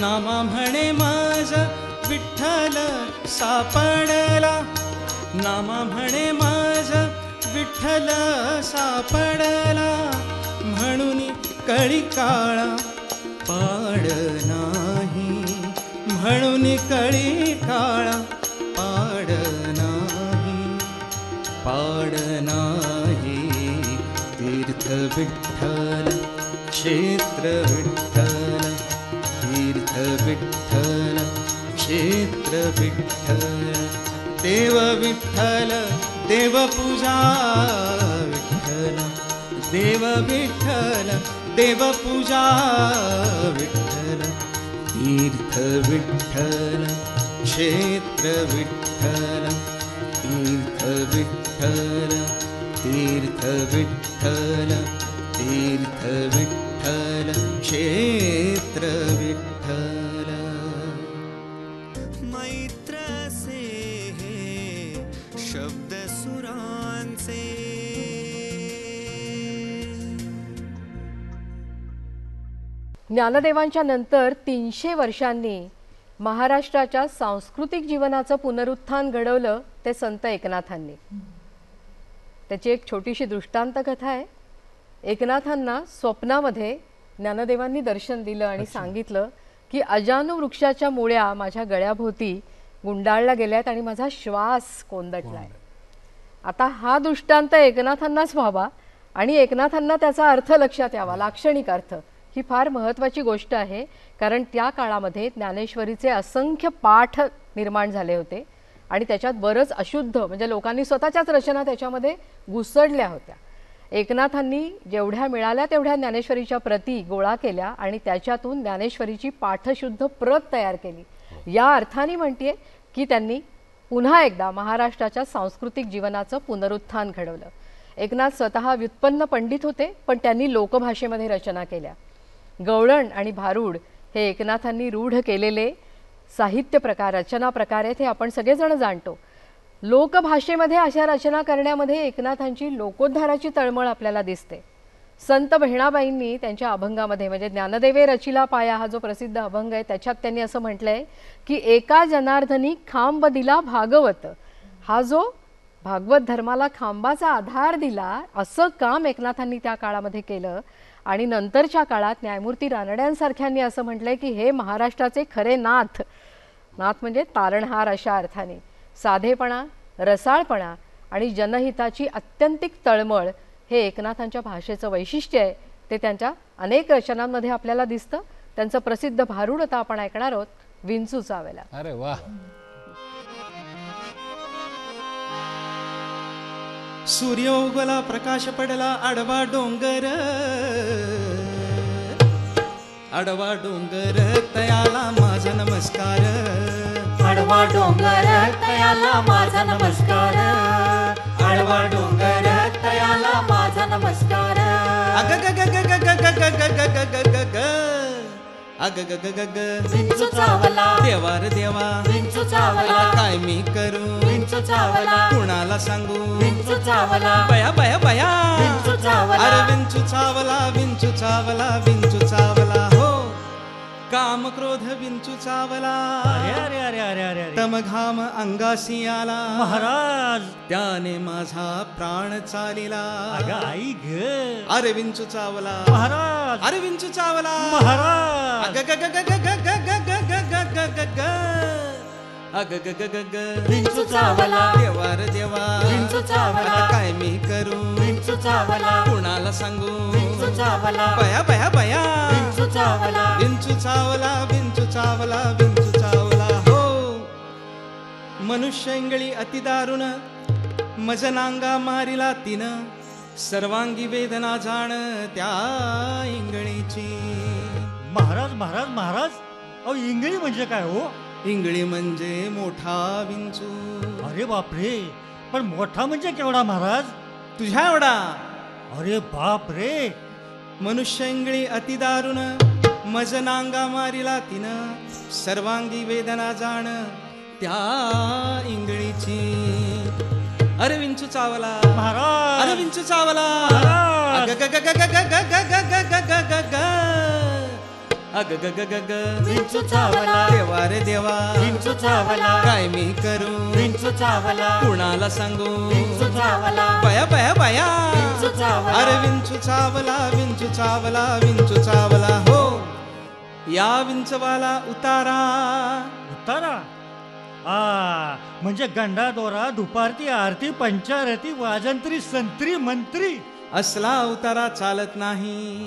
नामा म्हणे माझा विठ्ठल सापडला नामा म्हणे माझा विठ्ठल सापडला म्हणून कळी काळा पाड नाही म्हणून कळी काळा पाड नाही तीर्थ विठ्ठल क्षेत्र विठ्ठल तीर्थ विठ्ठल क्षेत्र विठ्ठल देव विठ्ठल देवपूजा विठ्ठल देव विठ्ठल देवपूजा विठ्ठल तीर्थ विठ्ठल क्षेत्र विठ्ठल तीर्थ विठ्ठल तीर्थ विठ्ठल तीर्थ विठ्ठल क्षेत्र विठ्ठल मैत्र से हे शब्द सुरांचे ज्ञानदेवांच्या नंतर 300 वर्षांनी महाराष्ट्राच्या सांस्कृतिक जीवनाचं पुनरुत्थान घडवलं ते संत एकनाथांनी. त्याची एक छोटीशी दृष्टांत कथा आहे. एकनाथांना स्वप्नामध्ये ज्ञानदेवांनी दर्शन दिलं आणि सांगितलं की अजानू वृक्षाच्या मुळ्या माझ्या गळ्याभोवती गुंडाळल्या गेल्यात आणि माझा श्वास कोंदटलाय. आता हा दृष्टांत एकनाथांनाच व्हावा आणि एकनाथांना त्याचा अर्थ लक्षात यावा, लाक्षणिक अर्थ. ही फार महत्त्वाची गोष्ट आहे, कारण त्या काळामध्ये ज्ञानेश्वरीचे असंख्य पाठ निर्माण झाले होते आणि त्याच्यात बरंच अशुद्ध म्हणजे लोकांनी स्वतःच्याच रचना त्याच्यामध्ये घुसडल्या होत्या. एकनाथांनी जेवढ्या मिळाल्या तेवढ्या ज्ञानेश्वरीच्या प्रती गोळा केल्या आणि त्याच्यातून ज्ञानेश्वरीची पाठशुद्ध प्रत तयार केली. या अर्थाने म्हणते की त्यांनी पुन्हा एकदा महाराष्ट्राच्या सांस्कृतिक जीवनाचं पुनरुत्थान घडवलं. एकनाथ स्वतः व्युत्पन्न पंडित होते, पण त्यांनी लोकभाषेमध्ये रचना केल्या. गवळण आणि भारूड हे एकनाथांनी रूढ केलेले साहित्य प्रकार रचना प्रकार आहेत, हे आपण सगळेजण जाणतो. लोकभाषेमध्ये अशा रचना करण्यामध्ये एकनाथांची लोकोद्धाराची तळमळ आपल्याला दिसते. संत बहिणाबाईंनी त्यांच्या अभंगामध्ये म्हणजे ज्ञानदेवे रचिला पाया हा जो प्रसिद्ध अभंग आहे त्याच्यात त्यांनी असं म्हटलंय की एका जनार्दनी खांब दिला भागवत. हा जो भागवत धर्माला खांबाचा आधार दिला असं काम एकनाथांनी त्या काळामध्ये केलं. आणि नंतरच्या काळात न्यायमूर्ती रानड्यांसारख्यांनी असं म्हटलंय की हे महाराष्ट्राचे खरे नाथ. नाथ म्हणजे तारणहार अशा अर्थाने. साधेपणा, रसाळपणा आणि जनहिताची अत्यंतिक तळमळ हे एकनाथांच्या भाषेचं वैशिष्ट्य आहे. ते त्यांच्या अनेक रचनांमध्ये आपल्याला दिसतं. त्यांचं प्रसिद्ध भारूड आता आपण ऐकणार आहोत, विंचू चावला. अरे वा. सूर्य उगवला प्रकाश पडला आडवा डोंगर तयाला माझा नमस्कार. आडवा डोंगर तयाला माझा नमस्कार. आडवा डोंगर तयाला माझा नमस्कार. अग ग ग ग ग ग ग ग ग ग ग ग ग अग ग ग ग ग विंचू चावला. देवा रे देवा विंचू चावला. काय मी करू विंचू चावला. कुणाला सांगू विंचू चावला. बया बया बया विंचू चावला. अरे विंचू चावला विंचू चावला विंचू चावला हो काम क्रोध विंचू चावला अरे अरे अरे अरे अरे अरे तम घाम अंगासी आला महाराज त्याने माझा प्राण चालिला अगं आई ग अरे विंचू चावला महाराज अरे विंचू चावला महाराज विंचू चावला देवा रे देवा विंचू चावला आता काय मी करू विंचू चावला कुणाला सांगू विंचू चावला बया बया बया विंचू चावला विंचू चावला विंचू चावला विंचू चावला हो मनुष्य इंगळी अति दारुण मजनांगा मारिला तिनं सर्वांगी वेदना जाण त्या इंगळीची महाराज महाराज महाराज अहो इंगळी म्हणजे काय हो इंगळी म्हणजे मोठा विंचू अरे बापरे पण मोठा म्हणजे केवढा महाराज तुझ्या एवढा अरे बाप रे मनुष्य इंगळी अति दारुण मजनांगा मारिला तिनं सर्वांगी वेदना जाण त्या इंगळीची अरे विंचू चावला महाराज अरे विंचू चावला विंचू चावला देवा रे देवा विंचू चावला काय मी करू विंचू चावला कुणाला सांगू विंचू चावला बया बया बया विंचू चावला अरे विंचू चावला विंचू चावला विंचू चावला हो या विंचवाला उतारा उतारा म्हणजे गंडा दोरा दुपारती आरती पंचारती वाजंत्री संत्री मंत्री असला उतारा चालत नाही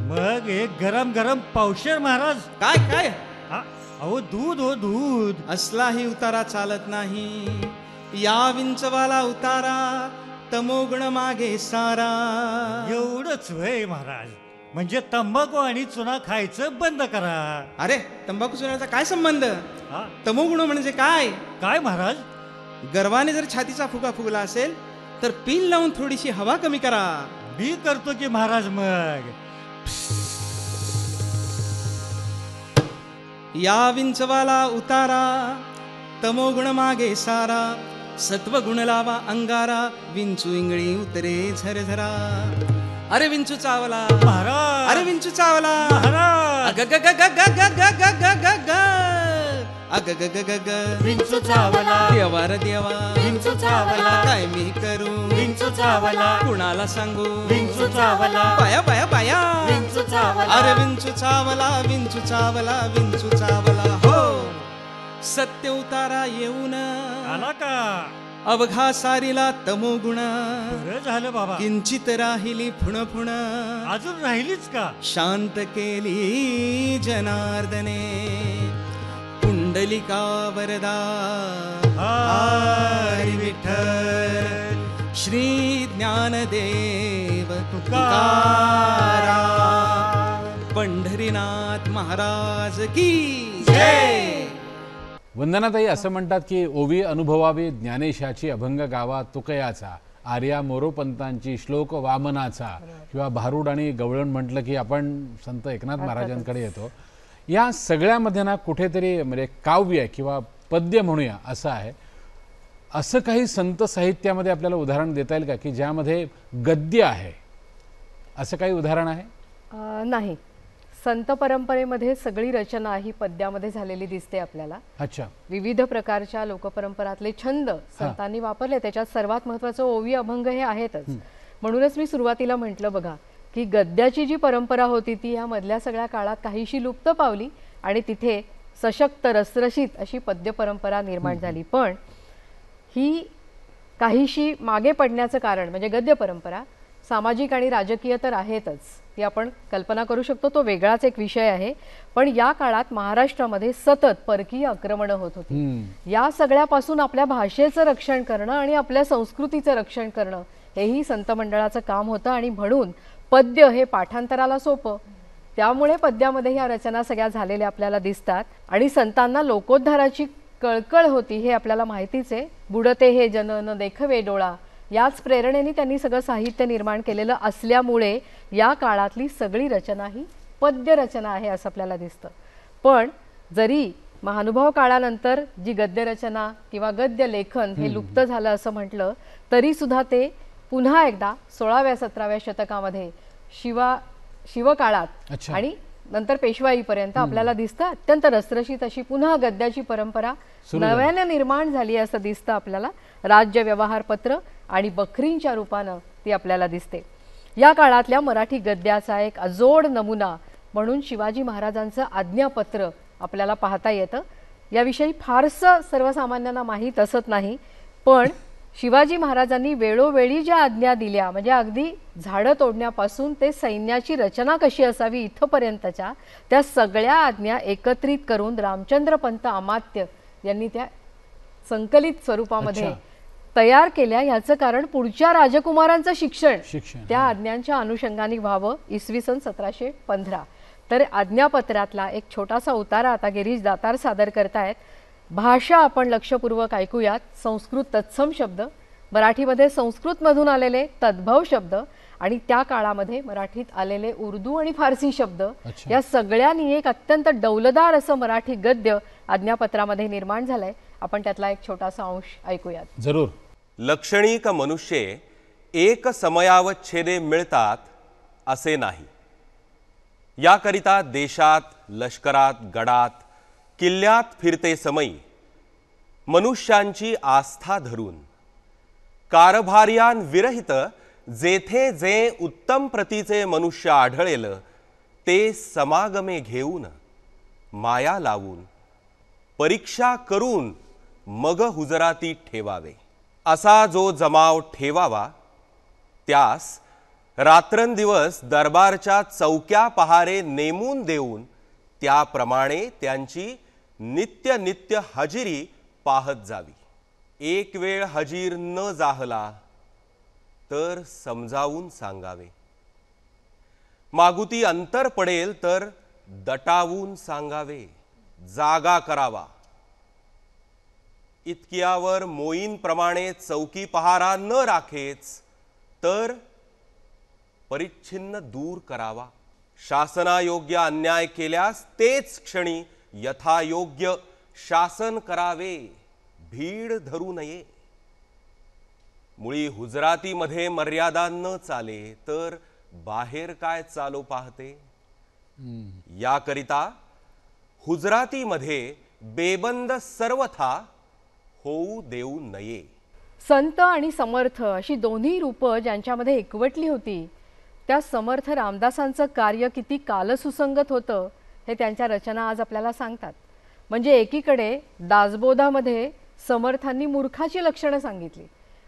मग एक गरम गरम पावशेर महाराज काय काय अहो दूध हो दूध असलाही उतारा चालत नाही या विंचवाला उतारा तमोगुण मागे सारा एवढंच वय महाराज म्हणजे तंबाखू आणि चुना खायचं बंद करा अरे तंबाखू चुन्याचा काय संबंध हा? तमोगुण म्हणजे काय काय महाराज गर्वाने जर छातीचा फुगा फुगला असेल तर पील लावून थोडीशी हवा कमी करा मी करतो की महाराज मग या विंचवाला उतारा तमोगुण मागे सारा सत्वगुण लावा अंगारा विंचू इंगळी उतरे झरझरा अरे विंचू चावला महाराज अरे विंचू चावला महाराज विंचू चावला देवा रे देवा विंचू चावला काय मी करू विंचू चावला कुणाला सांगू विंचू चावला बाया बाया बाया विंचू चावला अरे विंचू चावला विंचू चावला विंचू चावला हो सत्य उतारा येऊन आला का अवघा सारीला तमोगुण बरं झालं बाबा किंचित राहिली फुण फुण अजून राहिलीच का शांत केली जनार्दने पुंडलिका वरदा हरी विठ्ठल श्री ज्ञानदेव तुकाराम पंढरीनाथ महाराज की जय. वंदनाताई असं म्हणतात की ओवी अनुभवावी ज्ञानेशाची अभंग गावा तुकयाचा आर्या मोरोपंतांची श्लोक वामनाचा किंवा भारूड आणि गवळण म्हटलं की आपण संत एकनाथ महाराजांकडे येतो. या सगळ्यामध्ये ना कुठेतरी म्हणजे काव्य किंवा पद्य म्हणूया असं आहे. असं काही संत साहित्यामध्ये आपल्याला उदाहरण देता येईल का की ज्यामध्ये गद्य आहे, असं काही उदाहरण आहे? नाही. संत परंपरेमध्ये सगळी रचना ही पद्यामध्ये झालेली दिसते आपल्याला. अच्छा. विविध प्रकारच्या लोकपरंपरातले छंद संतांनी वापरले, त्याच्यात सर्वात महत्त्वाचं ओवी अभंग हे आहेतच. म्हणूनच मी सुरुवातीला म्हटलं बघा की गद्याची जी परंपरा होती ती ह्या मधल्या सगळ्या काळात काहीशी लुप्त पावली आणि तिथे सशक्त रसरशीत अशी पद्य परंपरा निर्माण झाली. पण ही काहीशी मागे पडण्याचं कारण म्हणजे गद्य परंपरा सामाजिक आणि राजकीय तर आहेतच, ती आपण कल्पना करू शकतो, तो वेगळाच एक विषय आहे. पण या काळात महाराष्ट्रामध्ये सतत परकीय आक्रमणं होत होती. या सगळ्यापासून आपल्या भाषेचं रक्षण करणं आणि आपल्या संस्कृतीचं रक्षण करणं हेही संत मंडळाचं काम होतं आणि म्हणून पद्य हे पाठांतराला सोपं, त्यामुळे पद्यामध्ये ह्या रचना सगळ्या झालेल्या आपल्याला दिसतात. आणि संतांना लोकोद्धाराची कळकळ होती हे आपल्याला माहितीच आहे. बुडते हे जन न देखवे डोळा, याच प्रेरणेने त्यांनी सगळं साहित्य निर्माण केलेलं असल्यामुळे या काळातली सगळी रचना ही पद्य रचना आहे असं आपल्याला दिसतं. पण जरी महानुभाव काळानंतर जी गद्य रचना किंवा गद्य लेखन हे लुप्त झालं असं म्हटलं तरी सुद्धा ते पुन्हा एकदा 16व्या 17व्या शतकामध्ये शिवकाळात आणि नंतर पेशवाईपर्यंत आपल्याला दिसतं अत्यंत रसरशीत अशी पुन्हा गद्याची परंपरा नव्याने निर्माण झाली असं दिसतं आपल्याला. राज्य व्यवहार पत्र आणि बखरींच्या रूपानं ती आपल्याला दिसते. या काळातल्या मराठी गद्याचा एक अजोड नमुना म्हणून शिवाजी महाराजांचं आज्ञापत्र आपल्याला पाहता येतं. याविषयी फारसं सर्वसामान्यांना माहीत असत नाही, पण शिवाजी महाराजांनी वेळोवेळी ज्या आज्ञा दिल्या, म्हणजे अगदी झाडं तोडण्यापासून ते सैन्याची रचना कशी असावी इथपर्यंतच्या त्या सगळ्या आज्ञा एकत्रित करून रामचंद्र पंत अमात्य यांनी त्या संकलित स्वरूपामध्ये तयार केल्या. याचं कारण पुढच्या राजकुमारांचं शिक्षण त्या आज्ञांच्या अनुषंगाने व्हावं. इसवी सन 1715. तर आज्ञापत्रातला एक छोटासा उतारा आता गिरीश दातार सादर करतायत. भाषा आपण लक्षपूर्वक ऐकूयात. संस्कृत तत्सम शब्द, मराठीमध्ये संस्कृतमधून आलेले तद्भव शब्द आणि त्या काळामध्ये मराठीत आलेले उर्दू आणि फारसी शब्द, या सगळ्यांनी एक अत्यंत डौलदार असं मराठी गद्य आज्ञापत्रामध्ये निर्माण झालंय. आपण त्यातला एक छोटासा अंश ऐकूयात. जरूर. लक्षणिक मनुष्ये एक समयावच्छेदे मिळतात असे नाही. याकरिता देशात, लष्करात, गडात, किल्ल्यात फिरते समयी मनुष्यांची आस्था धरून कारभार्यान विरहित जेथे जे उत्तम प्रतीचे मनुष्य आढळेल ते समागमे घेऊन माया लावून परीक्षा करून मग हुजराती ठेवावे. असा जो जमाव ठेवावा त्यास रात्रंदिवस दरबारच्या चौक्या पहारे नेमून देऊन त्याप्रमाणे त्यांची नित्य नित्य हजेरी पाहत जावी. एक वेळ हजीर न जाहला तर समजावून सांगावे. मागुती अंतर पडेल तर दटावून सांगावे. जागा करावा. इतक्यावर मोईंप्रमाणे चौकी पहारा न राखेच तर परिच्छिन्न दूर करावा. शासनायोग्य अन्याय केल्यास तेच क्षणी यथायोग्य शासन करावे. भीड धरू नये. मुळी हुजरातीमध्ये मर्यादा न चाले तर बाहेर काय चालो पाहते. याकरिता हुजरातीमध्ये बेबंद सर्वथा होऊ देऊ नये. संत आणि समर्थ अशी दोन्ही रूपं ज्यांच्यामध्ये एकवटली होती, त्या समर्थ रामदासांचं कार्य किती कालसुसंगत होतं हे त्यांच्या रचना आज आपल्याला सांगतात. म्हणजे एकीकडे दासबोधामध्ये समर्थांनी मूर्खाची लक्षणं सांगितली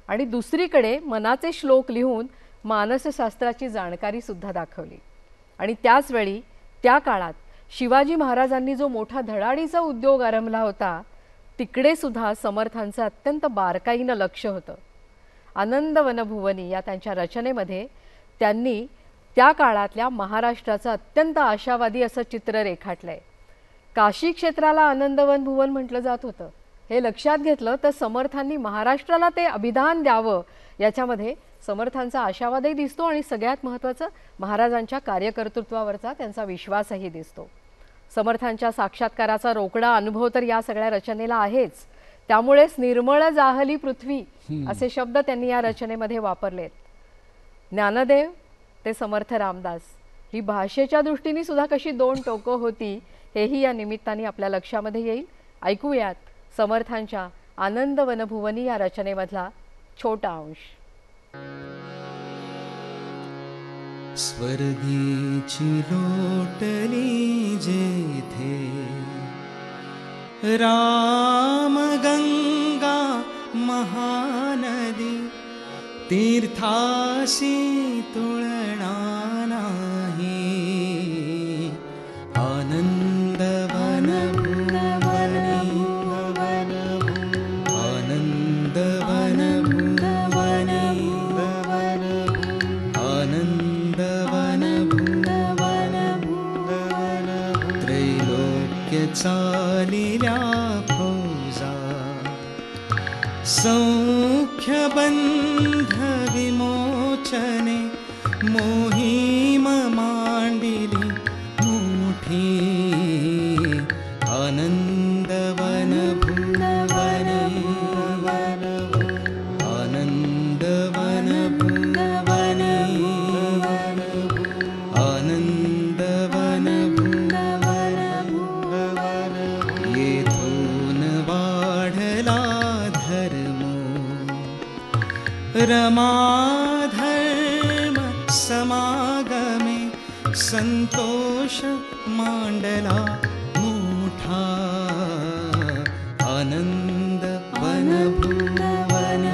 आणि दुसरीकडे मनाचे श्लोक लिहून मानसशास्त्राची जाणकारी सुद्धा दाखवली. आणि त्याचवेळी त्या काळात शिवाजी महाराजांनी जो मोठा धडाडीचा उद्योग आरंभला होता तिकडे सुद्धा समर्थांचं अत्यंत बारकाईनं लक्ष होतं. आनंद वनभुवनी या त्यांच्या रचनेमध्ये त्यांनी त्या काळातल्या महाराष्ट्राचं अत्यंत आशावादी असं चित्र रेखाटलंय. काशी क्षेत्राला आनंदवन भुवन म्हटलं जात होतं. हे लक्षात घेतलं तर समर्थांनी महाराष्ट्राला ते अभिधान द्यावं याच्यामध्ये समर्थांचा आशावादही दिसतो आणि सगळ्यात महत्त्वाचं महाराजांच्या कार्यकर्तृत्वावरचा त्यांचा विश्वासही दिसतो. समर्थांच्या साक्षात्काराचा रोकडा अनुभव तर या सगळ्या रचनेला आहेच. त्यामुळेच निर्मळ जाहली पृथ्वी असे शब्द त्यांनी या रचनेमध्ये वापरलेत. ज्ञानदेव ते समर्थ रामदास ही भाषेच्या दृष्टीने सुद्धा कशी दोन टोकं होती हेही या निमित्ताने आपल्या लक्षामध्ये येईल. ऐकूयात समर्थांच्या आनंद वनभुवनी या रचनेमधला छोटा अंश. स्वर्गीची लोटली जेथे रामगंगा महानदी तीर्थाशी तुलना नाही. आनंदवन भुवनी आनंदवन भुवनी आनंदवन भुवन त्रैलोक्य चालिल्या फौजा सौख्य बंध विमोचने मोहीम मांडिली मोठी. आनंदवन भुवनी आनंदवन भुवनी आनंदवन भुवनी रमाधर्म समागमे संतोष मांडला मोठा आनंद वनभुवन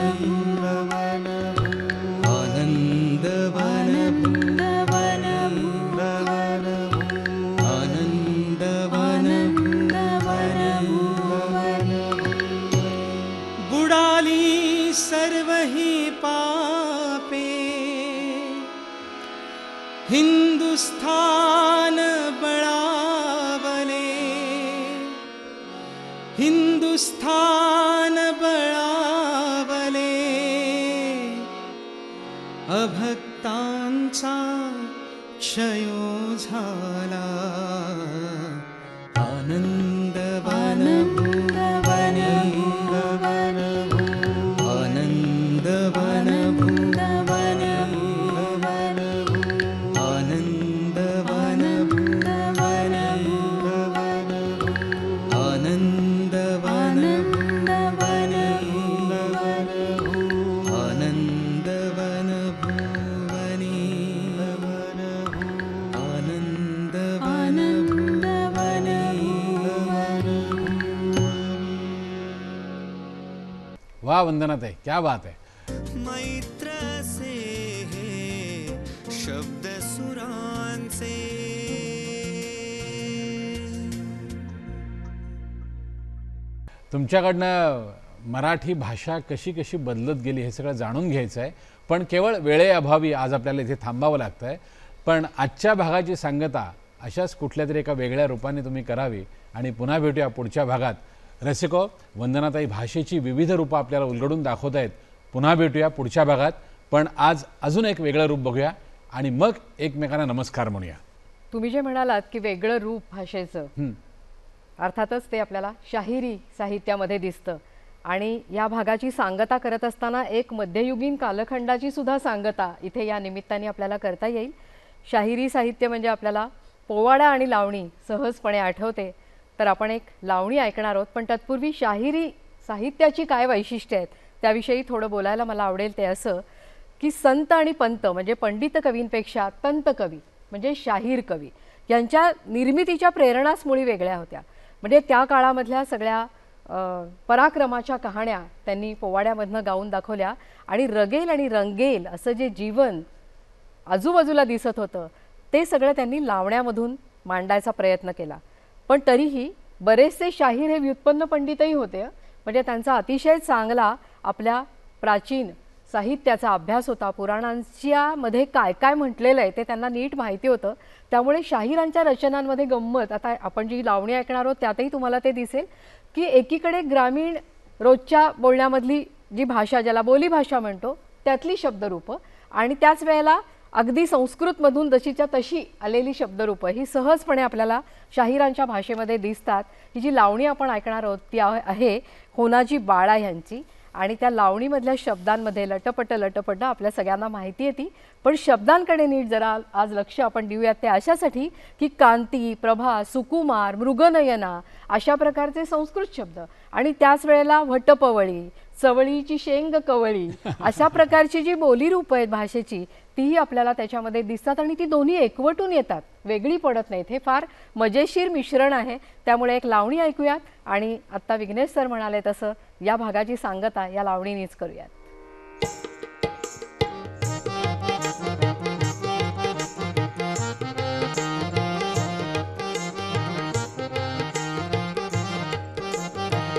आनंद वनभुवन आनंद वनभुवन बुडाली सर्व ही पापे हिंदुस्थान बळावले हिंदुस्थान बळावले अभक्तांचा क्षयो झाला आनंद वनभुवने आनंद वनभुवने आनंद वनभुवने आनंद वनभुवने आनंद वनभुवने आनंद वनभुवने. वाह वंदनाताई, क्या बात है. मैत्र से हे शब्द सुरांचे तुमच्याकडनं मराठी भाषा कशी कशी बदलत गेली हे सगळं जाणून घ्यायचं आहे, पण केवळ वेळेअभावी आज आपल्याला इथे थांबावं लागतं आहे. पण आजच्या भागाची सांगता अशाच कुठल्या तरी एका वेगळ्या रूपाने तुम्ही करावी आणि पुन्हा भेटूया पुढच्या भागात. रसिको, वंदनाताई भाषेची विविध रूपं आपल्याला उलगडून दाखवत आहेत. पुन्हा भेटूया पुढच्या भागात, पण आज अजून एक वेगळं रूप बघूया आणि मग एकमेकांना नमस्कार म्हणूया. तुम्ही जे म्हणालात की वेगळं रूप भाषेचं, अर्थातच ते आपल्याला शाहिरी साहित्यामध्ये दिसतं. आणि या भागाची सांगता करत असताना एक मध्ययुगीन कालखंडाची सुद्धा सांगता इथे या निमित्ताने आपल्याला करता येईल. शाहिरी साहित्य म्हणजे आपल्याला पोवाडा आणि लावणी सहजपणे आठवते, तर आपण एक लावणी ऐकणार आहोत. पण तत्पूर्वी शाहिरी साहित्याची काय वैशिष्ट्ये आहेत त्याविषयी थोडं बोलायला मला आवडेल. ते असं की संत आणि पंत म्हणजे पंडित कवींपेक्षा तंत कवी म्हणजे शाहीर कवी यांच्या निर्मितीच्या प्रेरणाच मुळी वेगळ्या होत्या. म्हणजे त्या काळामधल्या सगळ्या पराक्रमाच्या कहाण्या त्यांनी पोवाड्यामधनं गाऊन दाखवल्या आणि रगेल आणि रंगेल असं जे जीवन आजूबाजूला दिसत होतं ते सगळं त्यांनी लावण्यामधून मांडायचा प्रयत्न केला. पण तरीही बरेचसे शाहीर हे व्युत्पन्न पंडितही होते. म्हणजे त्यांचा अतिशय चांगला आपल्या प्राचीन साहित्याचा अभ्यास होता. पुराणांच्या मध्ये काय काय म्हटलेलं आहे ते त्यांना नीट माहिती होतं. त्यामुळे शाहिरांच्या रचनांमध्ये गंमत, आता आपण जी लावणी ऐकणार आहोत त्यातही तुम्हाला ते दिसेल की एकीकडे ग्रामीण रोजच्या बोलण्यामधली जी भाषा ज्याला बोलीभाषा म्हणतो त्यातली शब्दरूपं आणि त्याच वेळेला अगदी संस्कृतमधून जशीच्या तशी आलेली शब्दरूपं ही सहजपणे आपल्याला शाहिरांच्या भाषेमध्ये दिसतात. ही जी लावणी आपण ऐकणार आहोत ती आहे होनाजी बाळा यांची. आणि त्या लावणीमधल्या शब्दांमध्ये लटपट लटपट आपल्या सगळ्यांना माहिती येते, पण शब्दांकडे नीट जरा आज लक्ष आपण देऊयात. ते अशासाठी की कांती, प्रभा, सुकुमार, मृगनयना अशा प्रकारचे संस्कृत शब्द आणि त्याच वेळेला वटपवळी, चवळीची शेंग कवळी अशा प्रकारची जी बोलीरूप आहेत भाषेची तीही आपल्याला त्याच्यामध्ये दिसतात आणि ती दोन्ही एकवटून येतात, वेगळी पडत नाहीत. हे फार मजेशीर मिश्रण आहे. त्यामुळे एक लावणी ऐकूयात आणि आत्ता विघ्नेश सर म्हणाले तसं या भागाची सांगता या लावणीनेच करूयात.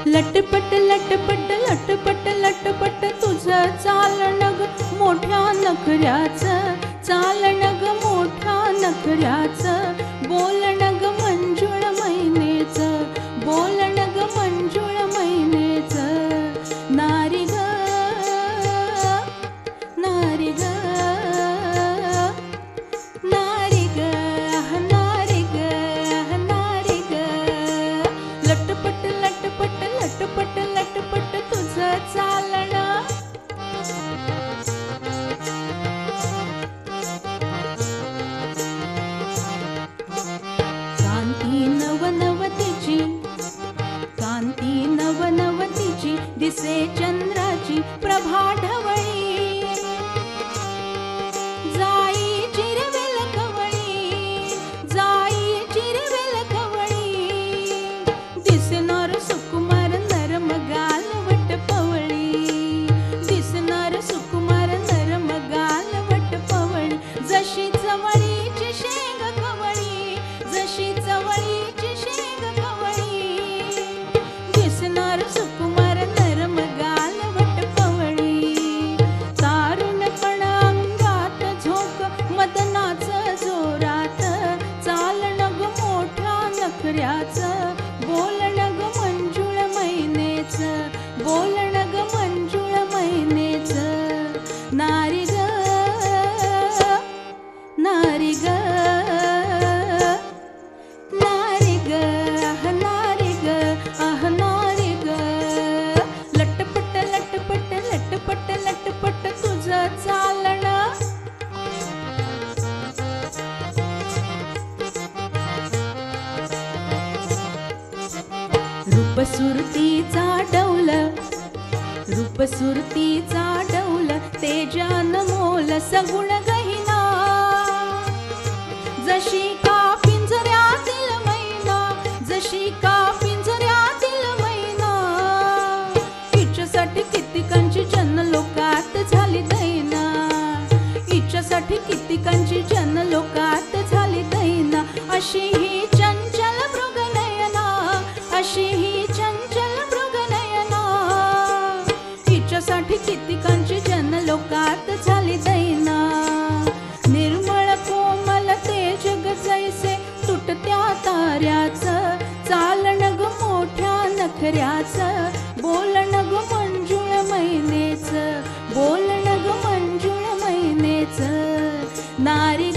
लटपट लटपट लटपट लटपट तुझं चालण ग मोठ्या नखऱ्याचं, चालण ग मोठ्या नखऱ्याचं, बोलण ग मंजुळ मैनेचं, बोलण ग मंजुळ मैनेचं. नारी ग नारी ग नारी ग नारी ग नारी ग. लटपट लटपट लटपट लटपट तुझं चालण. नखऱ्याचं बोलणं ग मंजुळ मैनेचं बोलणं ग मंजुळ मैनेचं नारी ग नारी ग नारी ग नारी ग नारी ग लटपट लटपट लटपट लटपट तुझं चालणं रूपसुरतीचा डौल रूपसुरतीचा डौल तेजान मोल सगुण गहिना जशी का पिंजऱ्यातील मैना जशी का पिंजऱ्यातील मैना हिच्यासाठी कितीकांची जन लोकात झाली दैना हिच्यासाठी कितीकांची जन लोकात झाली दैना अशी ही चंचल मृगनयना अशी ही चंचल मृगनयना हिच्यासाठी कितीकांची जन लोकात झाली दैना निर्मळ कोमल तेज ग जैसे तुटत्या ताऱ्याचं चालणं ग मोठ्या नखऱ्याचं बोलणं ग मंजुळ मैनेचं बोलणं ग मंजुळ मैनेचं नारी